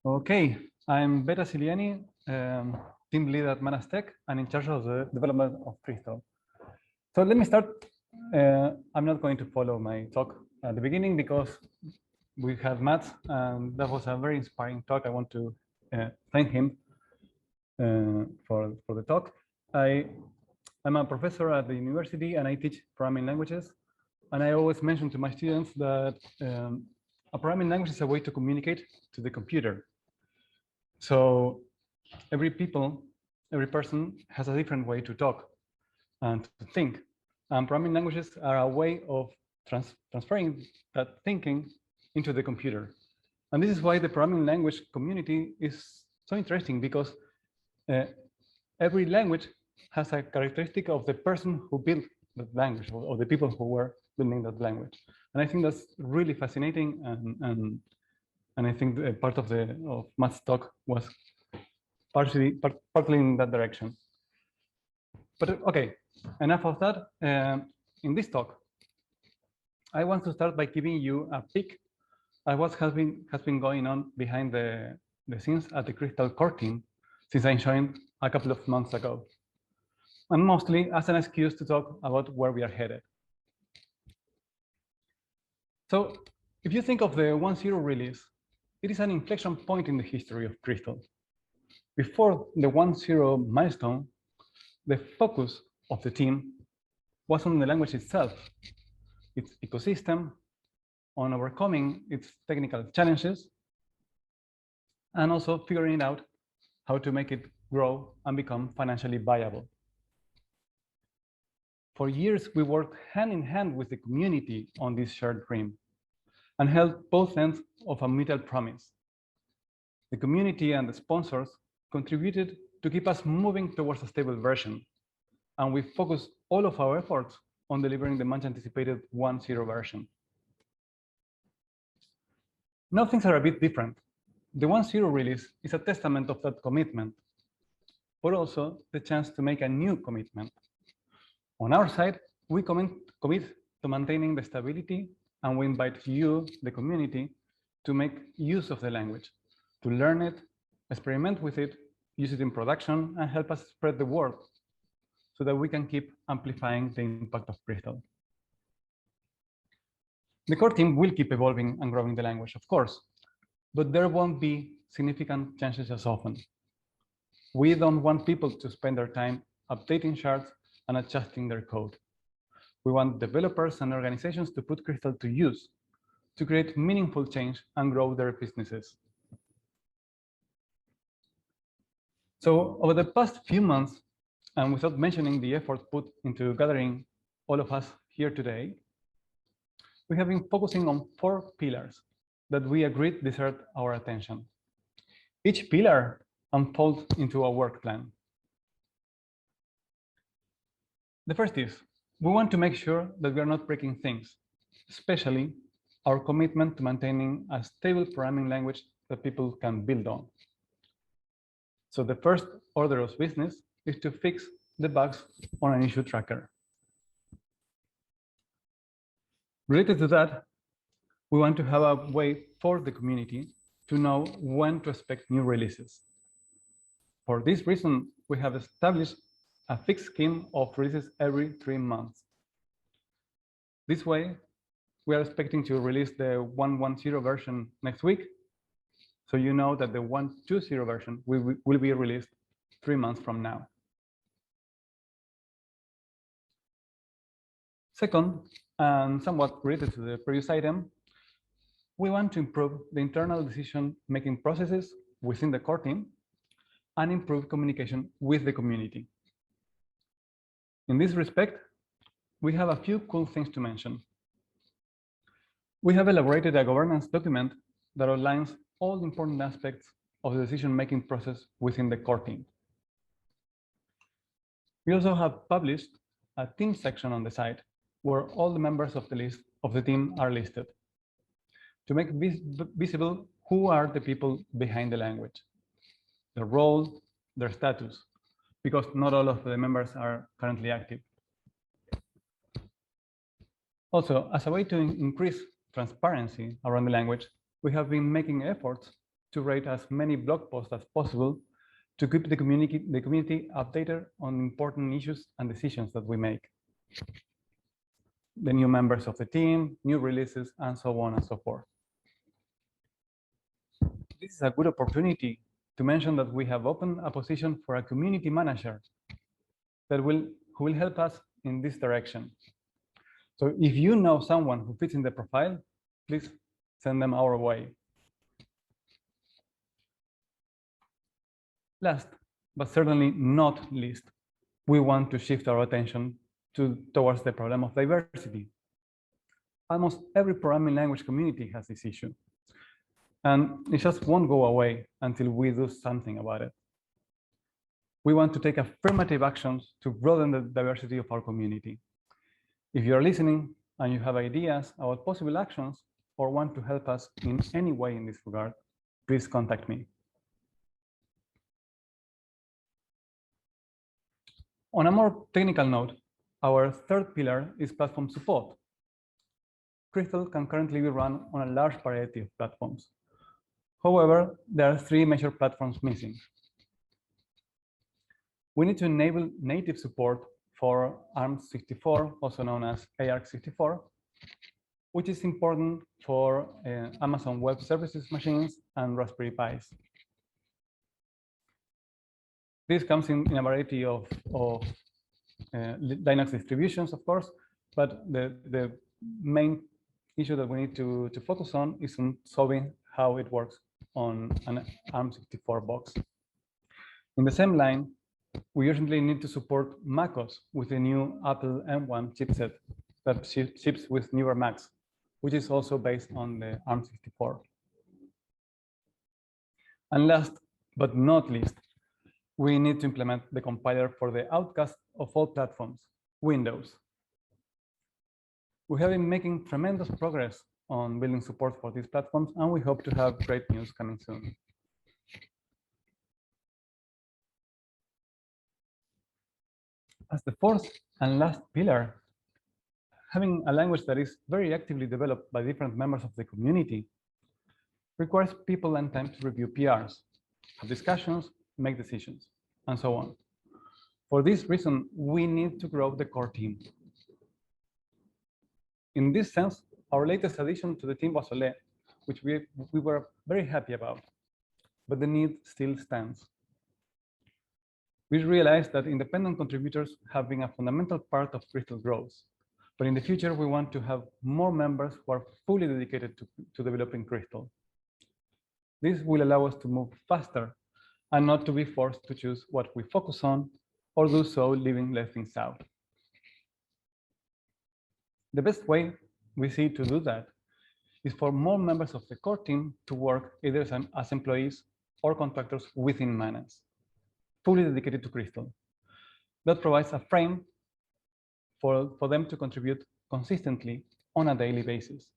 Okay, I'm Beta Ziliani, team lead at Manastech and in charge of the development of Crystal. So let me start. I'm not going to follow my talk at the beginning because we have Matt, and that was a very inspiring talk. I want to thank him for the talk. I'm a professor at the university and I teach programming languages. And I always mention to my students that a programming language is a way to communicate to the computer. So every person has a different way to talk and to think. And programming languages are a way of transferring that thinking into the computer. And this is why the programming language community is so interesting, because every language has a characteristic of the person who built the language, or the people who were building that language. And I think that's really fascinating. And I think part of Matt's talk was partly in that direction. But okay, enough of that. In this talk, I want to start by giving you a peek at what has been going on behind the scenes at the Crystal core team since I joined a couple of months ago, and mostly as an excuse to talk about where we are headed. So if you think of the 1.0 release, it is an inflection point in the history of Crystal. Before the 1.0 milestone, the focus of the team was on the language itself, its ecosystem, on overcoming its technical challenges, and also figuring out how to make it grow and become financially viable. For years, we worked hand in hand with the community on this shared dream and held both ends of a mutual promise. The community and the sponsors contributed to keep us moving towards a stable version, and we focused all of our efforts on delivering the much anticipated 1.0 version. Now things are a bit different. The 1.0 release is a testament of that commitment, but also the chance to make a new commitment. On our side, we commit to maintaining the stability, and we invite you, the community, to make use of the language, to learn it, experiment with it, use it in production, and help us spread the word so that we can keep amplifying the impact of Crystal. The core team will keep evolving and growing the language, of course, but there won't be significant changes as often. We don't want people to spend their time updating shards and adjusting their code. We want developers and organizations to put Crystal to use, to create meaningful change and grow their businesses. So over the past few months, and without mentioning the effort put into gathering all of us here today, we have been focusing on 4 pillars that we agreed deserved our attention. Each pillar unfolds into a work plan. The first is, we want to make sure that we are not breaking things, especially our commitment to maintaining a stable programming language that people can build on. So the first order of business is to fix the bugs on an issue tracker. Related to that, we want to have a way for the community to know when to expect new releases. For this reason, we have established a fixed scheme of releases every 3 months. This way, we are expecting to release the 1.10 version next week, so you know that the 1.20 version will be released 3 months from now. Second, and somewhat related to the previous item, we want to improve the internal decision-making processes within the core team and improve communication with the community. In this respect, we have a few cool things to mention. We have elaborated a governance document that outlines all the important aspects of the decision-making process within the core team. We also have published a team section on the site where all the members of the team are listed to make visible who are the people behind the language, their role, their status, because not all of the members are currently active. Also, as a way to increase transparency around the language, we have been making efforts to write as many blog posts as possible to keep the community updated on important issues and decisions that we make. The new members of the team, new releases, and so on and so forth. This is a good opportunity to mention that we have opened a position for a community manager who will help us in this direction. So if you know someone who fits in the profile, please send them our way. Last, but certainly not least, we want to shift our attention towards the problem of diversity. Almost every programming language community has this issue, and it just won't go away until we do something about it. We want to take affirmative actions to broaden the diversity of our community. If you're listening and you have ideas about possible actions or want to help us in any way in this regard, please contact me. On a more technical note, our third pillar is platform support. Crystal can currently be run on a large variety of platforms. However, there are three major platforms missing. We need to enable native support for ARM64, also known as ARC64, which is important for Amazon Web Services machines and Raspberry Pis. This comes in a variety of Linux distributions, of course, but the main issue that we need to focus on is on solving how it works on an ARM64 box. In the same line, we urgently need to support macOS with the new Apple M1 chipset that ships with newer Macs, which is also based on the ARM64. And last but not least, we need to implement the compiler for the outcast of all platforms, Windows. We have been making tremendous progress on building support for these platforms, and we hope to have great news coming soon. As the fourth and last pillar, having a language that is very actively developed by different members of the community requires people and time to review PRs, have discussions, make decisions, and so on. For this reason, we need to grow the core team. In this sense, our latest addition to the team was Ole, which we were very happy about, but the need still stands. We realized that independent contributors have been a fundamental part of Crystal growth, but in the future, we want to have more members who are fully dedicated to developing Crystal. This will allow us to move faster and not to be forced to choose what we focus on or do so leaving less things out. The best way we see to do that is for more members of the core team to work either as employees or contractors within Manage, fully dedicated to Crystal. That provides a frame for them to contribute consistently on a daily basis.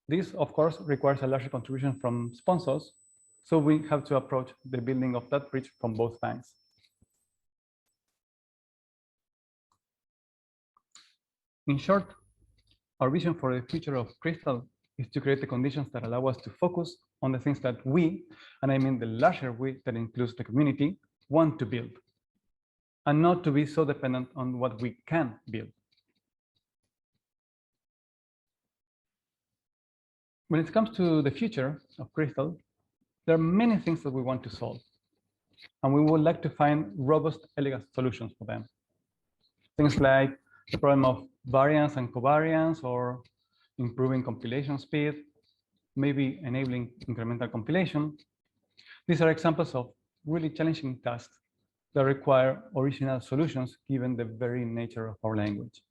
This, of course, requires a larger contribution from sponsors, so we have to approach the building of that bridge from both banks. In short, our vision for the future of Crystal is to create the conditions that allow us to focus on the things that we, and I mean the larger we that includes the community, want to build, and not to be so dependent on what we can build. When it comes to the future of Crystal, there are many things that we want to solve, and we would like to find robust, elegant solutions for them. Things like the problem of variance and covariance, or improving compilation speed, maybe enabling incremental compilation. These are examples of really challenging tasks that require original solutions given the very nature of our language.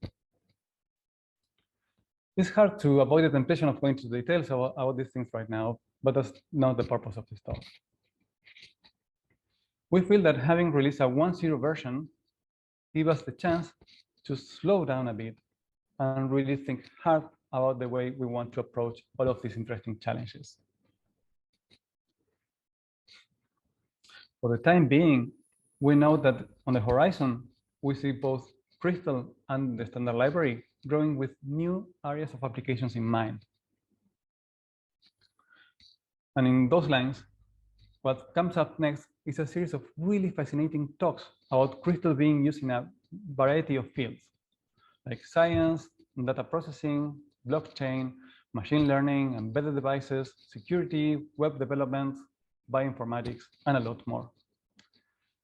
It's hard to avoid the temptation of going into details about these things right now, but that's not the purpose of this talk. We feel that having released a 1.0 version gives us the chance to slow down a bit and really think hard about the way we want to approach all of these interesting challenges. For the time being, we know that on the horizon, we see both Crystal and the standard library growing with new areas of applications in mind. And in those lines, what comes up next is a series of really fascinating talks about crystal being used in a variety of fields, like science, data processing, blockchain, machine learning, embedded devices, security, web development, bioinformatics, and a lot more.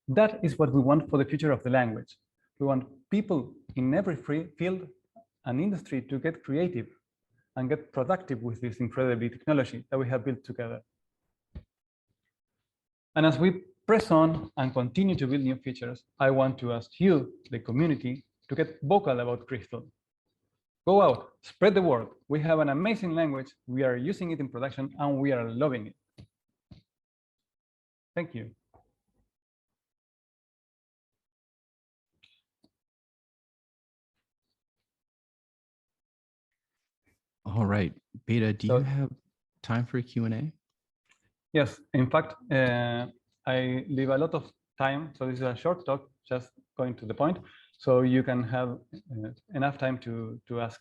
That is what we want for the future of the language. We want people in every field and industry to get creative and get productive with this incredible technology that we have built together. And as we press on and continue to build new features, I want to ask you, the community, to get vocal about Crystal. Go out, spread the word. We have an amazing language. We are using it in production and we are loving it. Thank you. All right, Beta, do you have time for a Q&A? Yes, in fact, I leave a lot of time. So this is a short talk, just going to the point. So you can have enough time to ask.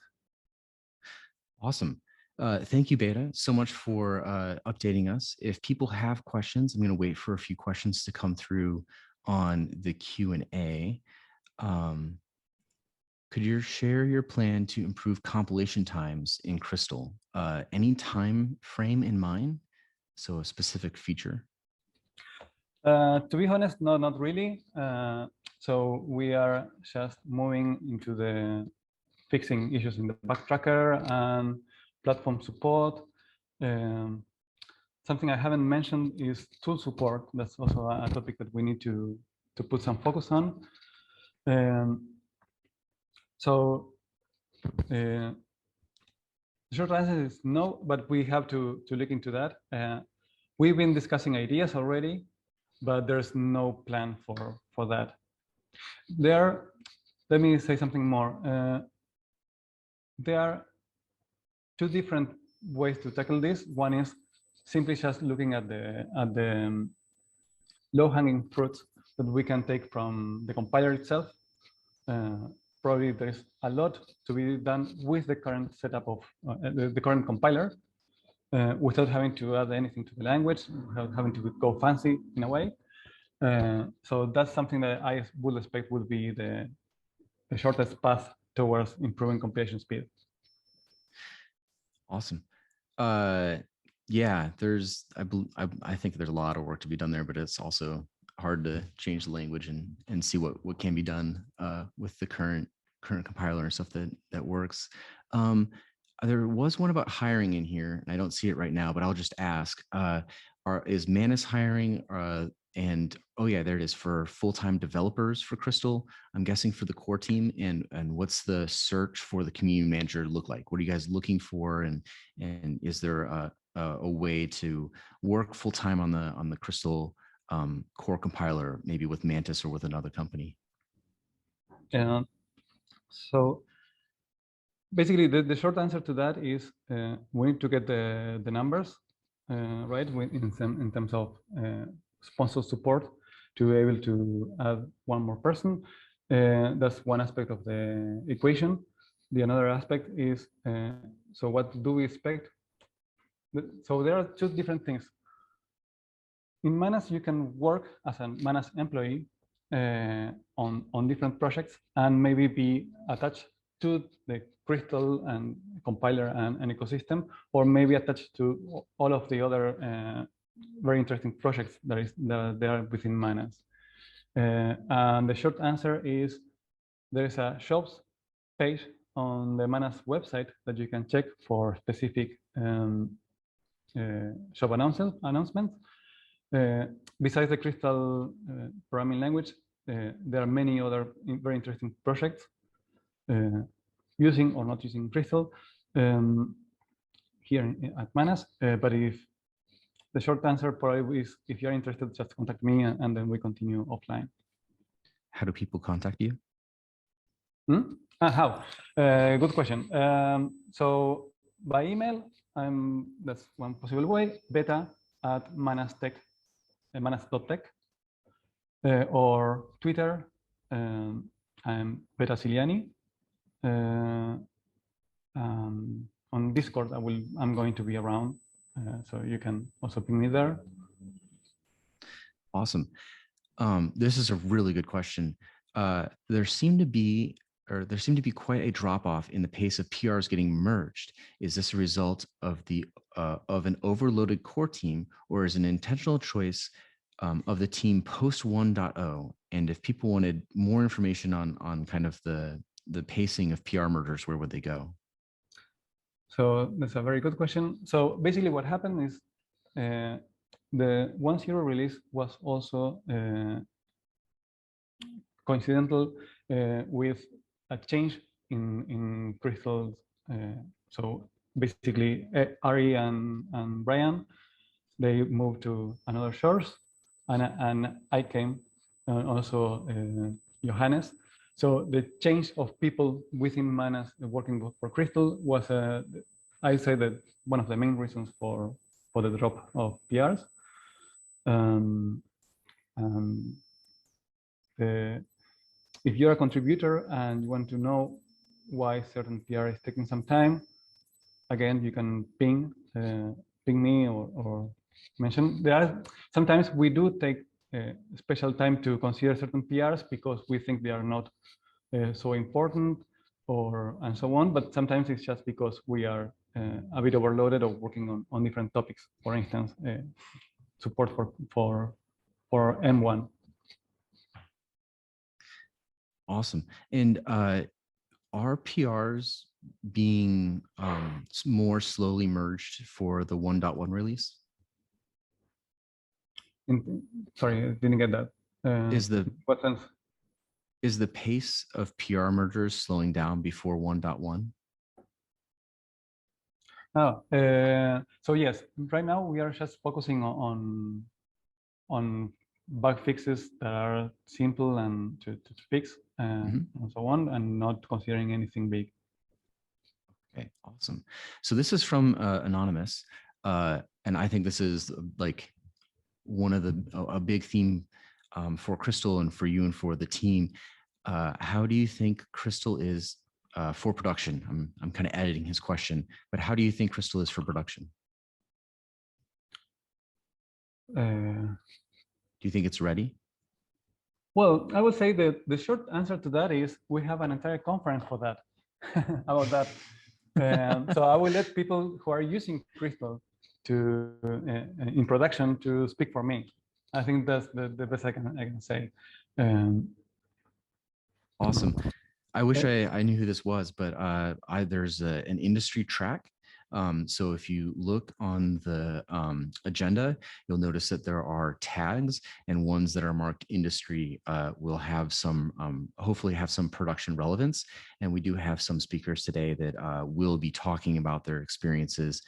Awesome. Thank you, Beta, so much for updating us. If people have questions, I'm going to wait for a few questions to come through on the Q&A. Could you share your plan to improve compilation times in Crystal? Any time frame in mind? So a specific feature? To be honest, no, not really. So we are just moving into the fixing issues in the backtracker and platform support. Something I haven't mentioned is tool support. That's also a topic that we need to put some focus on. So the short answer is no, but we have to look into that. We've been discussing ideas already, but there's no plan for that. Let me say something more. There are two different ways to tackle this. One is simply just looking at the low-hanging fruits that we can take from the compiler itself. Probably there's a lot to be done with the current setup of the current compiler without having to add anything to the language, without having to go fancy in a way. So that's something that I would expect would be the shortest path towards improving compilation speed. Awesome. Yeah, I think there's a lot of work to be done there, but it's also hard to change the language and see what can be done with the current compiler and stuff that works. There was one about hiring in here, and I don't see it right now, but I'll just ask: is Manus hiring? And oh yeah, there it is, for full-time developers for Crystal. I'm guessing for the core team. And what's the search for the community manager look like? What are you guys looking for? And is there a way to work full-time on the Crystal core compiler, maybe with Mantis or with another company? So basically, the short answer to that is we need to get the numbers right in terms of sponsor support to be able to add one more person. That's one aspect of the equation. The another aspect is, so what do we expect? So there are two different things. In Manus, you can work as a Manus employee on different projects and maybe be attached to the Crystal and compiler and ecosystem, or maybe attached to all of the other very interesting projects that are within Manus. And the short answer is there is a shops page on the Manus website that you can check for specific shop announcements. Besides the Crystal programming language, there are many other very interesting projects using or not using Crystal here at Manus. But if the short answer probably is, if you're interested, just contact me and then we continue offline. How do people contact you? How? Good question. So by email, that's one possible way, beta@manastech. Manas.tech, or Twitter, I'm Beta Ziliani. On Discord, I'm going to be around. So you can also ping me there. Awesome. This is a really good question. There seemed to be quite a drop off in the pace of PRs getting merged. Is this a result of an overloaded core team, or is it an intentional choice of the team post 1.0? And if people wanted more information on kind of the pacing of PR mergers, where would they go? So that's a very good question. So basically what happened is the 1.0 release was also coincidental with a change in Crystal's. So basically Ari and Brian, they moved to another source, and I came, also Johannes. So the change of people within Manas working for Crystal was, I say that one of the main reasons for the drop of PRs. If you're a contributor and you want to know why certain PR is taking some time, again, you can ping me or mention. There are sometimes we do take special time to consider certain PRs because we think they are not so important and so on. But sometimes it's just because we are a bit overloaded or working on different topics. For instance, support for M1. Awesome. And are PRs being more slowly merged for the 1.1 release? Sorry, I didn't get that. What sense? Is the pace of PR mergers slowing down before 1.1? Oh, so yes, right now we are just focusing on bug fixes that are simple and to fix and so on, and not considering anything big. Okay, awesome. So this is from Anonymous, and I think this is like one of a big theme for Crystal and for you and for the team. How do you think Crystal is for production? I'm kind of editing his question, but how do you think Crystal is for production? Do you think it's ready? Well, I would say that the short answer to that is we have an entire conference for that, about that. So I will let people who are using Crystal in production to speak for me. I think that's the best I can say. Awesome. I wish I knew who this was, but there's an industry track. So if you look on the agenda, you'll notice that there are tags, and ones that are marked industry will have some, hopefully have some production relevance. And we do have some speakers today that will be talking about their experiences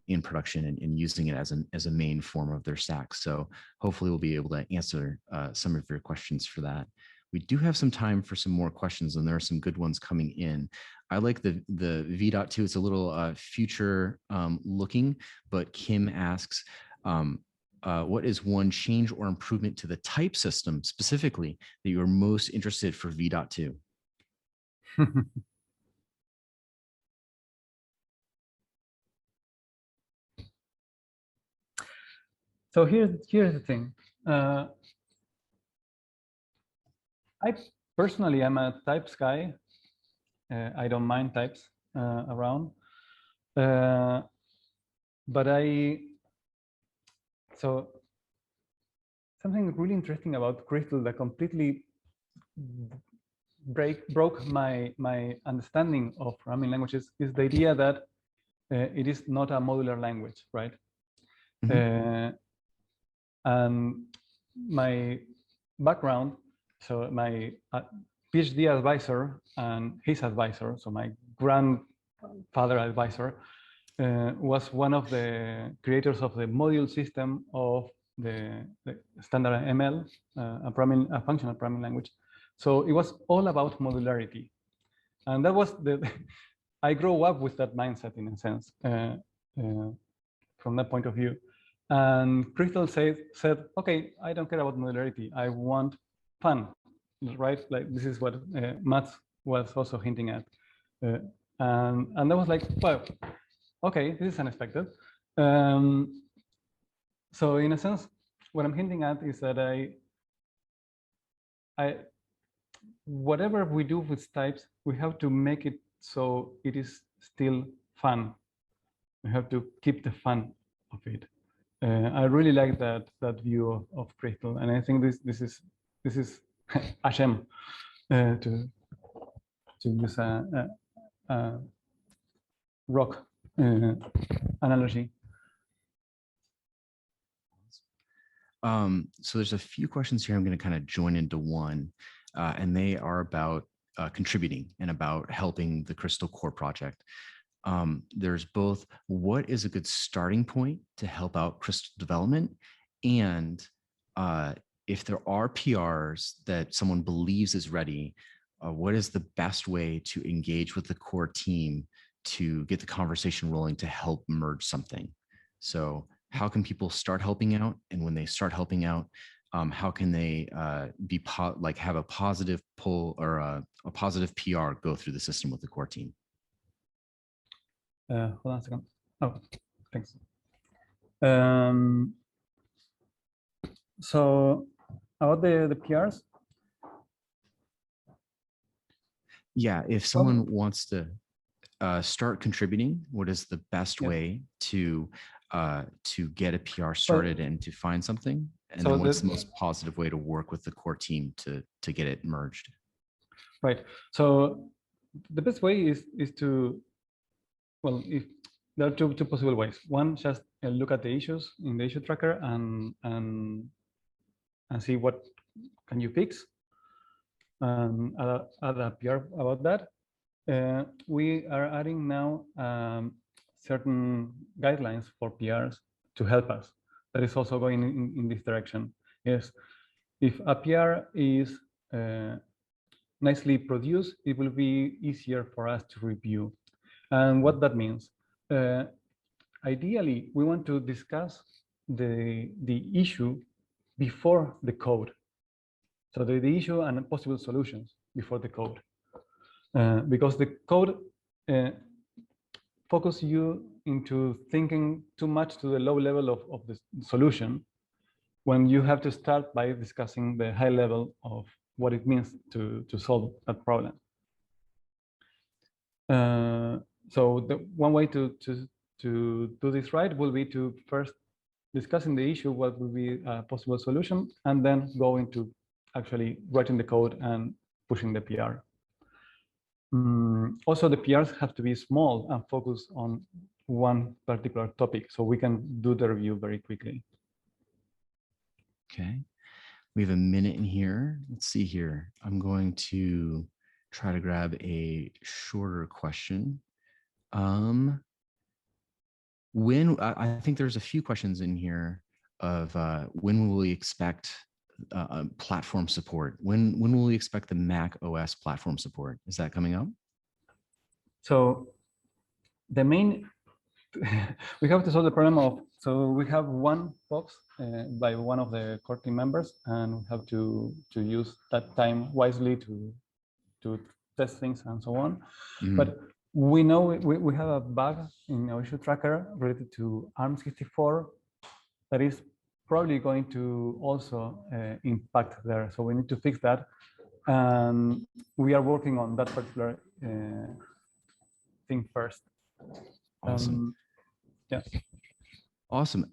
in production and using it as a main form of their stack. So hopefully we'll be able to answer some of your questions for that. We do have some time for some more questions, and there are some good ones coming in. I like the V.2. It's a little future looking, but Kim asks, what is one change or improvement to the type system specifically that you're most interested for V.2? So here's the thing. I personally am a types guy. I don't mind types around, but so something really interesting about Crystal that completely broke my understanding of programming languages is the idea that it is not a modular language, right? And my background, so my PhD advisor and his advisor, so my grandfather advisor, was one of the creators of the module system of the standard ML, a functional programming language. So it was all about modularity. And that was I grew up with that mindset in a sense, from that point of view. And Crystal said, okay, I don't care about modularity. I want fun, right? Like this is what Mats was also hinting at. And that was like, well, okay, this is unexpected. So in a sense, what I'm hinting at is that whatever we do with types, we have to make it so it is still fun. We have to keep the fun of it. I really like that view of Crystal, and I think this is Hashem, to use a rock analogy. So there's a few questions here I'm going to kind of join into one, and they are about contributing and about helping the Crystal Core project. There's both what is a good starting point to help out Crystal development, and if there are PRs that someone believes is ready, what is the best way to engage with the core team to get the conversation rolling to help merge something? So how can people start helping out? And when they start helping out, how can they have a positive pull or a positive PR go through the system with the core team? Hold on a second. Oh, thanks. So about the PRs. Yeah, if someone wants to start contributing, what is the best way to get a PR started and to find something? And so then what's the most positive way to work with the core team to get it merged? Right. So the best way is to, well, if there are two possible ways. One, just look at the issues in the issue tracker and see what can you fix, and add a PR about that. We are adding now certain guidelines for PRs to help us. That is also going in this direction. Yes, if a PR is nicely produced, it will be easier for us to review. And what that means, ideally, we want to discuss the issue before the code. So the issue and possible solutions before the code. Because the code focuses you into thinking too much to the low level of the solution, when you have to start by discussing the high level of what it means to solve that problem. So the one way to do this right will be to first discussing the issue, what will be a possible solution, and then go into actually writing the code and pushing the PR. Also, the PRs have to be small and focus on one particular topic, so we can do the review very quickly. Okay, we have a minute in here. Let's see here. I'm going to try to grab a shorter question. I think there's a few questions in here of when will we expect platform support? When will we expect the Mac OS platform support? Is that coming up? So the main, we have to solve the problem of, so we have one box by one of the core team members, and we have to use that time wisely to test things and so on. But we know we have a bug in our issue tracker related to ARM64 that is probably going to also impact there. So we need to fix that. And we are working on that particular thing first. Awesome. Yeah. Awesome.